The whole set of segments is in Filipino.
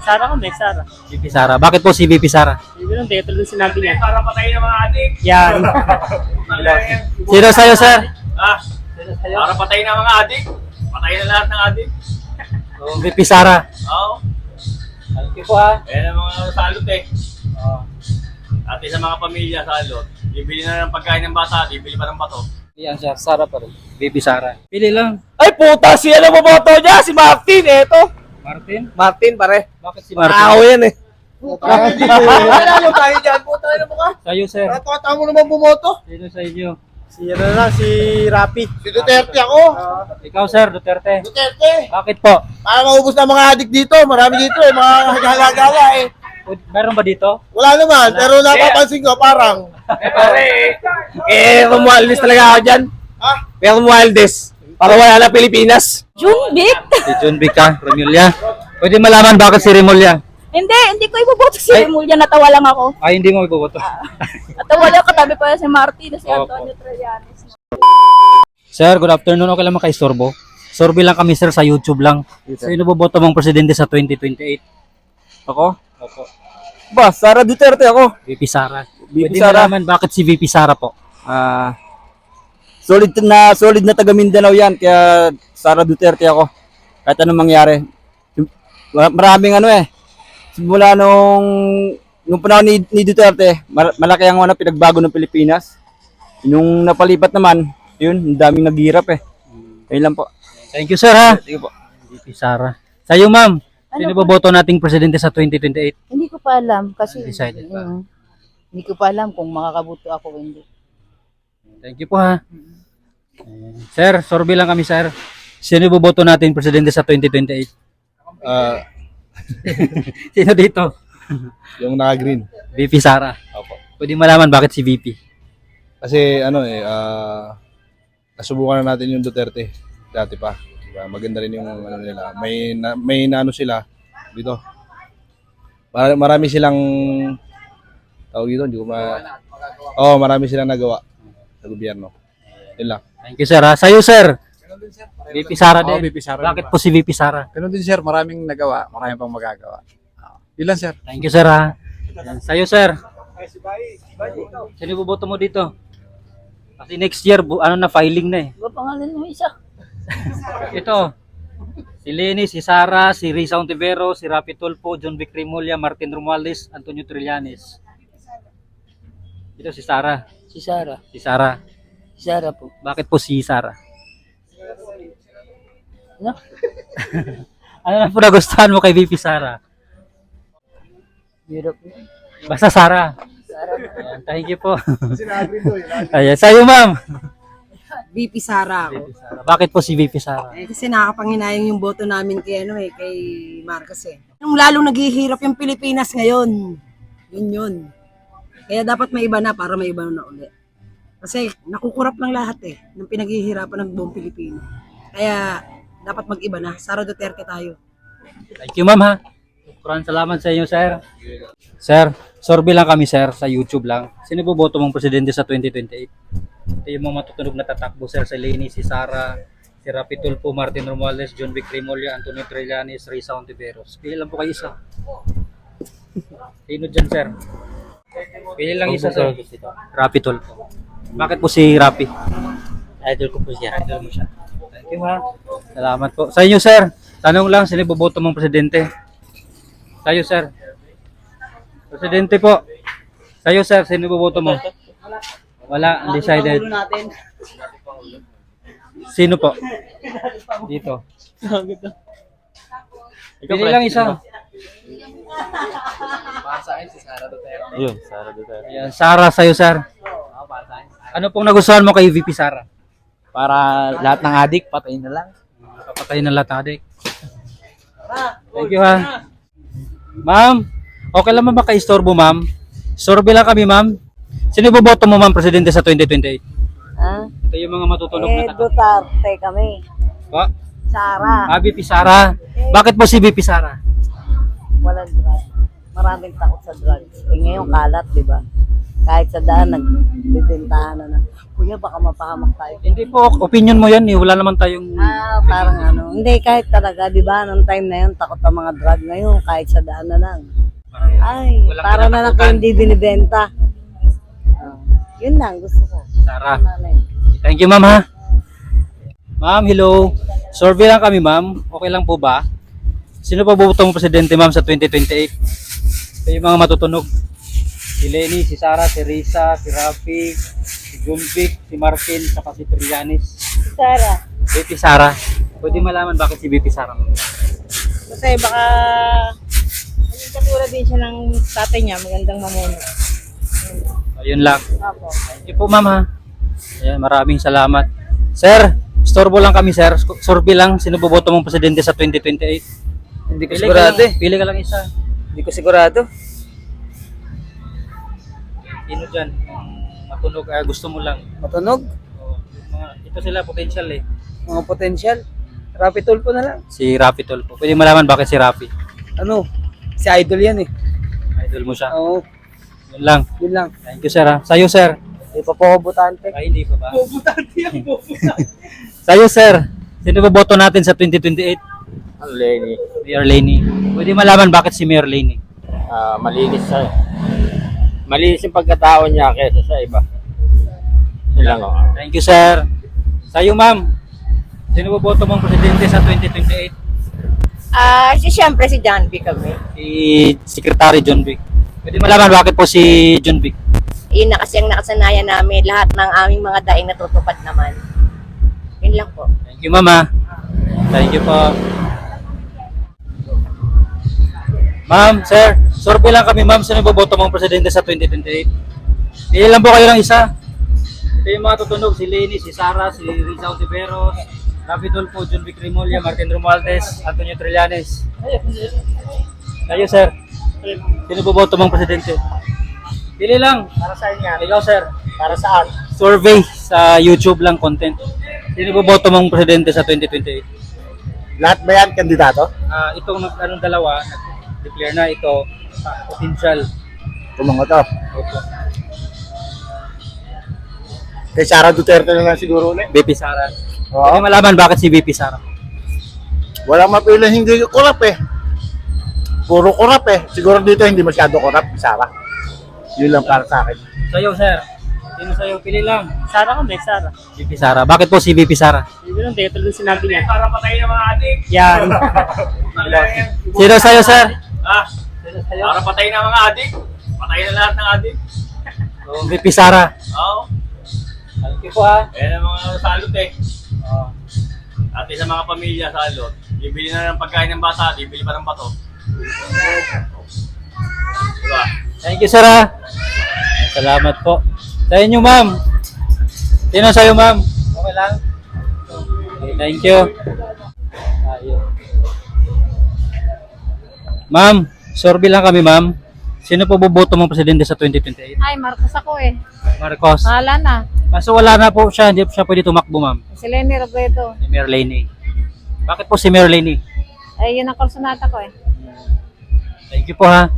Sara kami, Sara. VP Sara. Bakit po si VP Sara? Hindi lang, tulad ng sinabi niya. Para patayin ng mga adik. Yan. Sino sa'yo, sir? Ah, para patayin ng mga adik. Patayin na lahat ng adik. VP Sara. Oo. Thank you po ha. Ayan ang mga salot eh. Dati sa mga pamilya salot. Bibili na ng pagkain ng bata, bibili pa ng bato. Yan siya, Sara pa rin. VP Sara. Pili lang. Ay puta, si ano boboto niya? Si Martin, eto. Martin? Martin pare. Bakit si Martin? Ako yan eh. Ano tayo dyan? Puta na mo ka. Sa'yo, sir. Nakakata mo naman bumoto. Sino sa inyo? Si ano lang, si Rapi. Si Duterte ako. Ikaw, sir, Duterte. Duterte. Bakit po? Para maubos na mga adik dito. Marami dito eh. Mga gala-gala eh. Meron ba dito? Wala naman. Pero napapansin ko parang. Pare, Romualdez talaga ako dyan. Ha? Pero Romualdez. Para wala na Pilipinas. Junbit? Si John Vica, Remulla. Pwede malaman bakit si Remulla? Hindi ko iboboto si Ay. Remulla, natawa lang ako. Ay, hindi mo iboboto. Natawa lang katabi pa si Martin, si Opo. Antonio Trillanes. Sir, good afternoon. Okay lang makaistorbo. Sorby lang kami, sir, sa YouTube lang. Sino boboto mong presidente sa 2028? Ako? Opo. Ba, Sara Duterte ako. VP Sara. VP Pwede Sara. malaman bakit si VP Sara po? Solid na taga Mindanao yan. Kaya Sara Duterte ako. Kahit anong mangyari. Maraming ano eh. Simula nung panahon ni Duterte, malaki ang pinagbago ng Pilipinas. Nung napalipat naman, yun, ang daming naghihirap eh. Ayun lang po. Thank you, sir, ha? Sige po. VP Sara. Sa'yo, ma'am. Sino Ano po? boboto nating presidente sa 2028? Hindi ko pa alam kasi Undecided pa. hindi ko pa alam kung makakabuto ako o hindi. Thank you po, ha? Sir, sorby lang kami, sir. Sino boboto natin presidente sa 2028? Sino dito? Yung naka-green. VP Sara. Opo. Pwede malaman bakit si VP? Kasi nasubukan na natin yung Duterte dati pa. Diba? Maganda rin yung ano nila. May naano sila dito. Marami silang tawag dito, hindi ko marami silang nagawa sa gobyerno. Yun lang. Thank you, sir, ha? Sa'yo, sir. VP Sara din. VP Sara Bakit po si VP Sara? Ganun din sir, maraming nagawa, maraming pang magagawa. Ilan sir? Thank you, sir, ha? Yan. Sa'yo, sir. Sino boboto mo dito? Kasi next year, filing na eh. Diba pangalan mo isa? Ito. Si Lenny, si Sara, si Risa Ontivero, si Rapi Tulfo, John Vic Remulla, Martin Romualdez, Antonio Trillanes. Ito si Sara. Si Sara. Si Sara. Si Sara po. Bakit po si Sara? Ano? Ano na po nagustuhan mo kay VP Sara? Hirap. Basta Sara. Sara. Ayan, thank you po. Ayan, sa'yo, ma'am. VP Sara ako. VP Sara. Bakit po si VP Sara? Kasi nakakapanginayang yung boto namin kay kay Marcos eh. Nung lalong naghihirap yung Pilipinas ngayon. Yun. Kaya dapat may iba na para may iba na ulit. Kasi nakukurap lang lahat eh ng pinaghihirapan ng buong Pilipino. Kaya dapat mag-iba na. Sara Duterte tayo. Thank you, ma'am, ha. Maraming salamat sa inyo, sir. Sir, sorby lang kami, sir, sa YouTube lang. Sino boboto mong presidente sa 2028? Ito yung mga matutunog na tatakbo, sir, si Lenny, si Sara, si Rapi Tulfo, Martin Romualdez, John Vic Remulla, Antonio Trillanes, Risa Ontiveros. Pili lang po kayo isa. Sino dyan, sir? Pili lang isa, sir. Rapi Tulfo. Bakit po si Rapi? Idol ko po siya. Idol mo siya. Thank you, ha. Salamat po. Sa inyo, sir, tanong lang, sino boboto mong presidente? Sa'yo, sir. Presidente po. Sa'yo, sir, sino boboto mo? Wala, undecided. Sino po? Dito. Pili lang isa. Yun, Sara Duterte. Ayan, Sara, sa'yo, sir. Ano pong nagustuhan mo kay VP Sara? Para lahat ng adik, patayin na lang. Papatayin ng lahat, adik. Thank you, ha. Ma'am, okay lang ba maka-istorbo, ma'am? Sorbe lang kami, ma'am. Sino boboto mo, ma'am, presidente sa 2028? Ah? Ito yung mga matutunog na tatakbo. Duterte kami. Pa? Sara. VP Sara. Bakit po si VP Sara? Walang drugs. Maraming takot sa drugs. Eh ngayon kalat, di ba? Kahit sa daan, nagbibentahan na. Kuya, baka mapahamak tayo. Hindi po, opinion mo yan eh. Wala naman tayong... Parang ano. Hindi, kahit talaga, di ba, nung time na yun, takot ang mga drug ngayon, kahit sa daan na lang. Ay, Walang para na lang kinatakutan. hindi binibenta. Yun lang, gusto ko. Sarah. Ano na yun. Thank you, ma'am, ha? Ma'am, hello. Survey lang kami, ma'am. Okay lang po ba? Sino pa boboto mo presidente, ma'am, sa 2028? Ito yung mga matutunog. Si Lenny, si Sarah, si Risa, si Rafi, si Junvic, si Martin, saka si Trillanes. Sarah. BP Sara. Pwede malaman bakit si BP Sara? Kasi baka maging katulad din siya ng tatay niya, magandang mamuno. Ayun lang. Opo. Thank you po, ma'am, ha? Ayan, maraming salamat. Sir, storbo lang kami, sir. Survey lang. Sino boboto mong presidente sa 2028? Hindi ko Pili ka sigurado lang, pili ka lang isa. Hindi ko sigurado. Sino dyan? Matunog, gusto mo lang. Matunog? Oh, ito sila, potential eh. Mga potential. Rapi Tulfo na lang. Si Rafi Tolpo. Pwede malaman bakit si Rafi? Ano? Si Idol yan eh. Idol mo siya. Oo, Yun lang. yun lang. Thank you, sir, ha? Sa'yo, sir. Hindi pa po ako butante. Ay, hindi pa ba? Bobotante yan, bobotante. Sa'yo, sir. Sino boboto natin sa 2028? Ang Lenny. Mayor Lenny. Pwede malaman bakit si Mayor Lenny? Malinis siya. Malinis yung pagkatao niya kaysa sa iba. Yun lang oh. Thank you, sir. Sa'yo, ma'am. Sino boboto mong presidente sa 2028? Siyempre si John B. kami. Si Secretary John Vic. Pwede malaman bakit po si John Vic? Yun na kasi ang nakasanayan namin, lahat ng aming mga daing natutupad naman. Yun lang po. Thank you, ma'am, ha? Thank you po. Ma'am, sir, survey lang kami, ma'am. Sino boboto mong presidente sa 2028? Pili lang po kayo ng isa. Ito yung mga tutunog, si Lenny, si Sarah, si Risa Ontiveros, Rafi Tulfo, John Vic Remulla, Martin Romualdez, Antonio Trillanes. Kayo, sir. Sino boboto mong presidente? Pili lang. Para sa inyo. Ikaw, sir. Para saan? Survey sa YouTube lang content. Sino boboto mong presidente sa 2028? Lahat ba yan kandidato? Itong anong dalawa, nag-declare na ito, potential. Tumangoto. Opo. Kay Sara Duterte na lang siguro ulit. BP Sara. Oo. Pwede malaman bakit si BP Sara? Walang mapili hindi kurap eh. Puro kurap eh. Siguro dito hindi masyado kurap, Sara. Yun lang para sa akin. Sa'yo, sir. Sino sa'yo? Pili lang. Sara kami, Sara. BP Sara. Bakit po si BP Sara? Hindi lang, dito lang sinabi niya. Para patayin ng mga adik. Yan. Sino sa'yo, sir? Para patayin ng mga adik. Patayin na lahat ng adik. BP Sara. Oo. Thank you po, ha. Ayan ang mga salot eh. Dati sa mga pamilya salot. Bibili na ng pagkain ng bata, bibili pa ng bato. Diba? Thank you, sir, ha. Salamat po. Sa inyo, ma'am. Sino sa'yo, ma'am? Okay lang? Okay, thank you. Ayun. Ma'am, survey lang kami, ma'am. Sino po boboto mong presidente sa 2028? Ay, Marcos ako eh. Marcos. Mahala na. Kaso wala na po siya, hindi po siya pwede tumakbo, ma'am. Si Lenny Robredo. Si Mayor Lenny. Bakit po si Mayor Lenny? Ay, yun ang kalsunata ko eh. Thank you po, ha.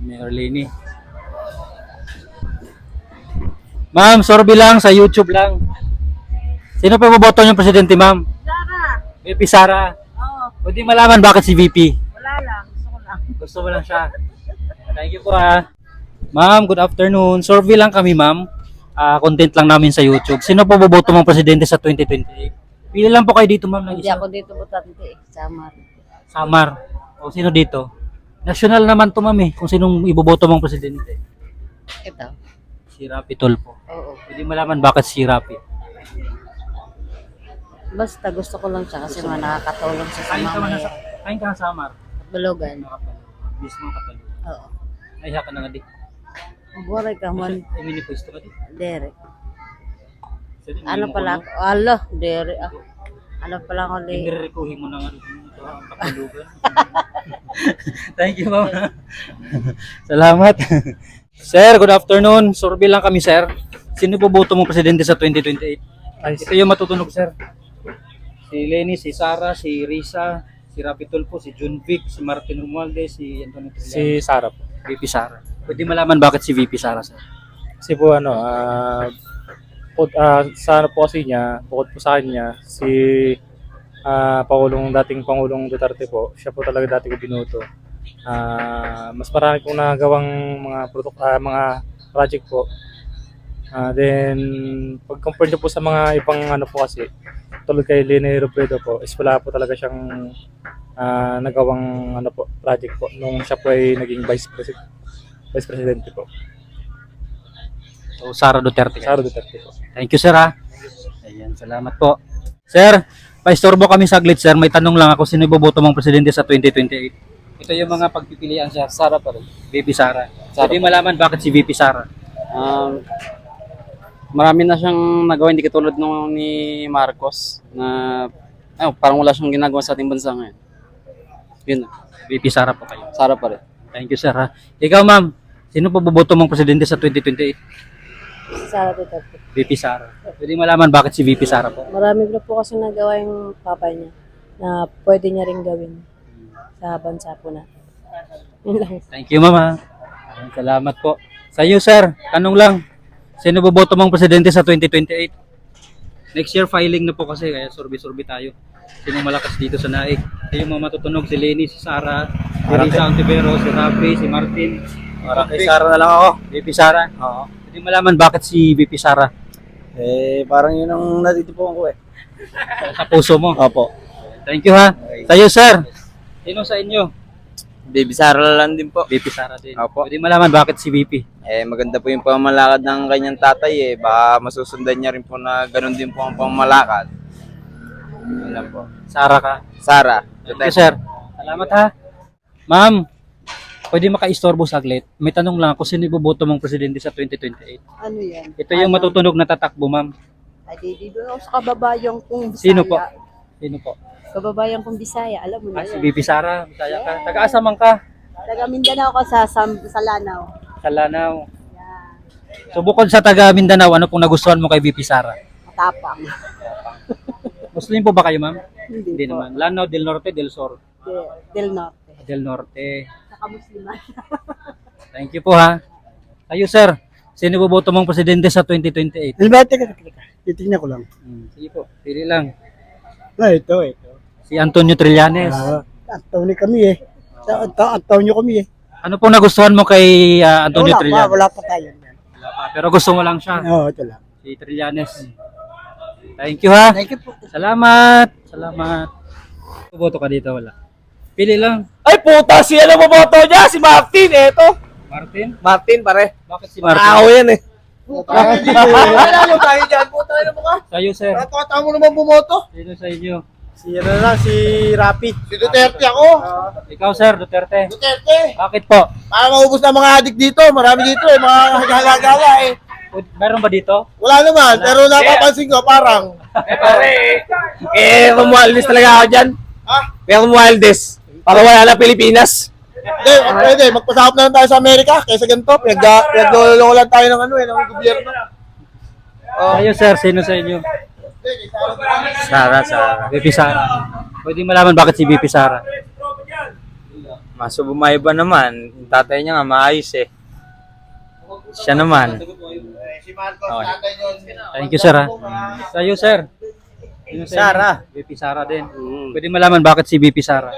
Mayor Lenny. Ma'am, survey lang sa YouTube lang. Sino po boboto niyong presidente, ma'am? Sara. VP Sara. Oo. Pwede malaman bakit si VP? Wala lang. Gusto ko lang. Gusto mo lang siya. Thank you po, ha. Ma'am, good afternoon. Survey lang kami, ma'am. Content lang namin sa YouTube. Sino po boboto mong presidente sa 2028? Pili lang po kayo dito, ma'am, ng Hindi isa. ako dito butante eh. Samar. Samar. O sino dito? National naman to, ma'am, eh. Kung sinong iboboto mong presidente. Ito. Si Rapi Tulfo. Oo. Pwede malaman bakit si Rapi. Basta gusto ko lang siya kasi nakakatulong siya sa mga Kain ka na Samar. bulugan. Mismo kapal. Oo. Ay, haka na nga di. Buray ka man. Ay, mini-pwesto ka di. Dere. Sige, Ano hindi mo pala kuno. ako? Alo, dere. Ano pala ako di? Pinirekuhin mo na nga ito, ang kapulugan. Thank you, ma'am. Salamat. Sir, good afternoon. Survey lang kami, sir. Sino po boto mo presidente sa 2028? Ito yung matutunog, sir. Si Lenny, si Sarah, si Risa, si Rapi Tulfo, si Junvic, si Martin Romualdez, si Antonio Trillanes. Sara po. VP Sara. Pwede malaman bakit si VP Sara, sir? Kasi po sa ano po kasi niya, bukod po sa kanya, si dating Pangulong Duterte po, siya po talaga dati ko binoto. Mas marami pong nagawang mga project po. Then, pag-compare niyo po sa mga ibang ano po kasi, tulad kay Leni Robredo po, is wala po talaga siyang nagawang ano po, project po nung siya po ay naging Vice Presidente po. So, Sara Duterte. Sara Duterte po. Thank you, sir, ha? Ayan, salamat po. Sir, paistorbo kami saglit, sir. May tanong lang ako, sino iboboto mong presidente sa 2028? Ito yung mga pagpipilian, sir. Sara pa rin. VP Sara. Pwede malaman bakit si VP Sara? Marami na siyang nagawa, hindi katulad nung ni Marcos na parang wala siyang ginagawa sa ating bansa ngayon. Yun. VP Sara po kayo. Sara pa rin. Thank you, sir, ha? Ikaw, ma'am, sino pa boboto mong presidente sa 2028? Sara Duterte. VP Sara. Pwede malaman bakit si VP Sara po? Marami na po kasi nagawa yung papa niya na pwede niya rin gawin sa bansa po natin. Yun lang. Thank you, ma'am, ha? Ayan, salamat po. Sa iyo, sir, tanong lang. Sino boboto mong presidente sa 2028? Next year filing na po kasi, kaya survey tayo. Sino malakas dito sa naik? Ito yung mga matutunog, si Leni, si Sara, si Risa Ontivero, si Rafi, si Martin. Parang kay Sara na lang ako. VP Sara. Oo. Hindi malaman bakit si VP Sara Parang yun ang natitipuan ko eh. sa puso mo. Opo. Thank you, ha. Sa iyo, sir. Sino sa inyo? Baby Sara lang din po. VP Sara din. Opo. Pwede malaman bakit si VP? Maganda po yung pamalakad ng kanyang tatay eh. Baka masusundan niya rin po na ganun din po ang pamalakad. Yun lang po. Sara ka. Sara. Thank you, sir. Salamat, ha. Ma'am, pwede makaistorbo saglit. May tanong lang ako, sino iboboto mong presidente sa 2028? Ano yan? Ito yung matutunog na tatakbo, ma'am. Ay, di doon ako sa kababayan kong Bisaya. Sino po? Sino po? Kababayan kong Bisaya, alam mo na Si yan. VP Sara, Bisaya ka. Taga-asamang ka? Taga Mindanao ka sa Lanao. Sa Lanao. So bukod sa taga Mindanao, ano pong nagustuhan mo kay VP Sara? Matapang. Muslim po ba kayo, ma'am? Hindi po. naman. Lanao, Del Norte, Del Sur. Del Norte. Del Norte. Saka Musliman. Thank you po, ha. Kayo, sir. Sino boboto mong presidente sa 2028? Teka. Titignan ko lang. Sige po, pili lang. Ito. Si Antonio Trillanes. Antonio kami eh. Antonio kami eh. Ano pong nagustuhan mo kay Antonio Trillanes? Wala pa tayo. Wala pa. Pero gusto mo lang siya. Oo, ito lang. Si Trillanes. Thank you, ha. Thank you po. Salamat. Boto ka dito, wala. Pili lang. Ay puta, si ano mo boto niya? Si Martin, eto. Martin, Pare. bakit si Martin? Ako yan eh. Kailangan tayo dyan. Puta na mo ka. Sa'yo, sir. Nakakata mo naman bumoto. Sino sa inyo? Si Rapi. Si Duterte ako. Ikaw, sir, Duterte. Duterte. Bakit po? Para maubos na mga adik dito. Marami dito eh. Mga hagala eh. Meron ba dito? Wala naman. Pero napapansin ko parang. Romualdez talaga ako dyan. Ha? Pero Romualdez. Para wala na Pilipinas. Hindi, pwede. Magpasakop na lang tayo sa Amerika. Kaysa ganito. Pinagloloko lang tayo ng ng gobyerno. Sa'yo, sir, sino sa inyo? Sara. VP Sara. Pwede malaman bakit si VP Sara? Maso bumayba naman. Yung tatay niya nga maayos eh. Siya naman. Si Marcos, Okay. tatay yun. Thank you, sir, ha. Sa'yo, sir. Sino sa inyo? Sara. VP Sara din. Pwede malaman bakit si VP Sara?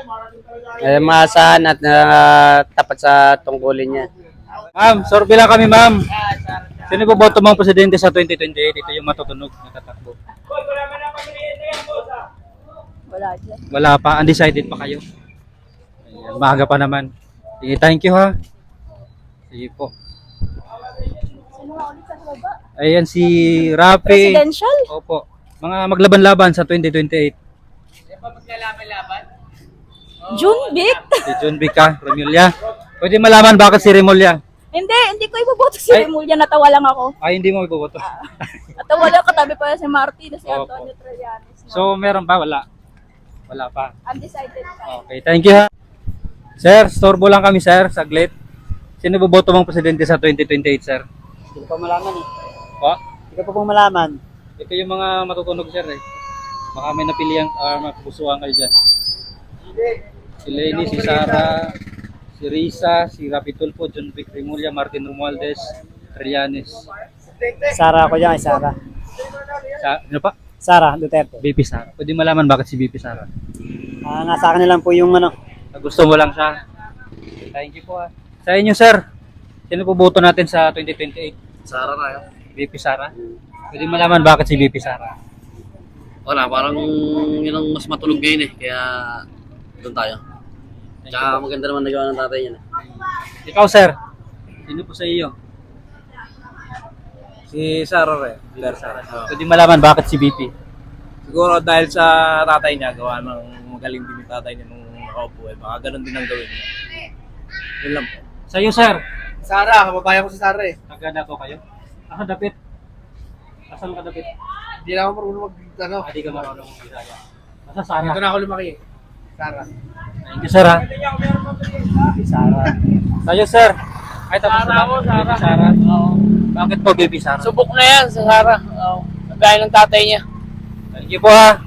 Maasahan at tapat sa tungkulin niya. Ma'am, sorbe lang kami, ma'am. Sino boboto mong presidente sa 2028? Ito yung matutunog na tatakbo. Wala dyan. Wala pa, undecided pa kayo. Ayan, maaga pa naman. Sige, thank you, ha. Sige po. Ayan si Rafi. Presidential? Opo. Mga maglaban-laban sa 2028. Junbik? Si John Vica, Remulla. Pwede malaman bakit si Remulla? Hindi ko iboboto si Ay. Remulla. Natawa lang ako. Ay, hindi mo iboboto. Natawa lang katabi pa si Martin at si Opo. Antonio Trillanes. So, meron pa? Wala. Wala pa. Undecided pa. Okay, thank you, ha. Sir, storbo lang kami, sir, saglit. Sino boboto mong presidente sa 2028, sir? Hindi ko pa malaman eh. Po? Hindi ko pa pong malaman. Ito yung mga matutunog, sir, eh. Baka may napilihan, mapupusuhan kayo dyan. Si Lenny, si Sara, Si Risa, si Rapi Tulfo, John Vic Rimulya, Martin Romualdez, Trillanes. Sara ako dyan, Sara. Ano pa? Sara Duterte. BP Sara. Pwede malaman bakit si BP Sara? Nasa akin lang po yung ano. Gusto mo lang siya. Thank you po ah. Sa inyo sir, sino po boto natin sa 2028? Sara tayo. BP Sara? Pwede malaman bakit si BP Sara? Wala, parang yun ang mas matulog ngayon eh. Kaya doon tayo. Tsaka maganda naman nagawa ng tatay niya. Ikaw sir, sino po sa iyo? Si Sara rin. Pwede malaman bakit si BP? Siguro dahil sa tatay niya, gawa ng magaling din yung tatay niya nung nakaupo eh. Baka ganun din ang gawin niya. Yun lang po. Sa iyo sir, Sara, kababayan ko si Sara eh. naganda po kayo? Ako dapit. Asan ka dapit? Hindi na ako marunong mag, Hindi ka marunong mag-Bisaya. Basta Sara. na ako lumaki eh. Sara. Thank you, sir. Sara. Tayo, sir. Ay, tapos na ako, Sara. Sara. Oo. Bakit po, baby Sara? Subok na yan sa Sara. Gaya ng tatay niya. Thank you po, ha.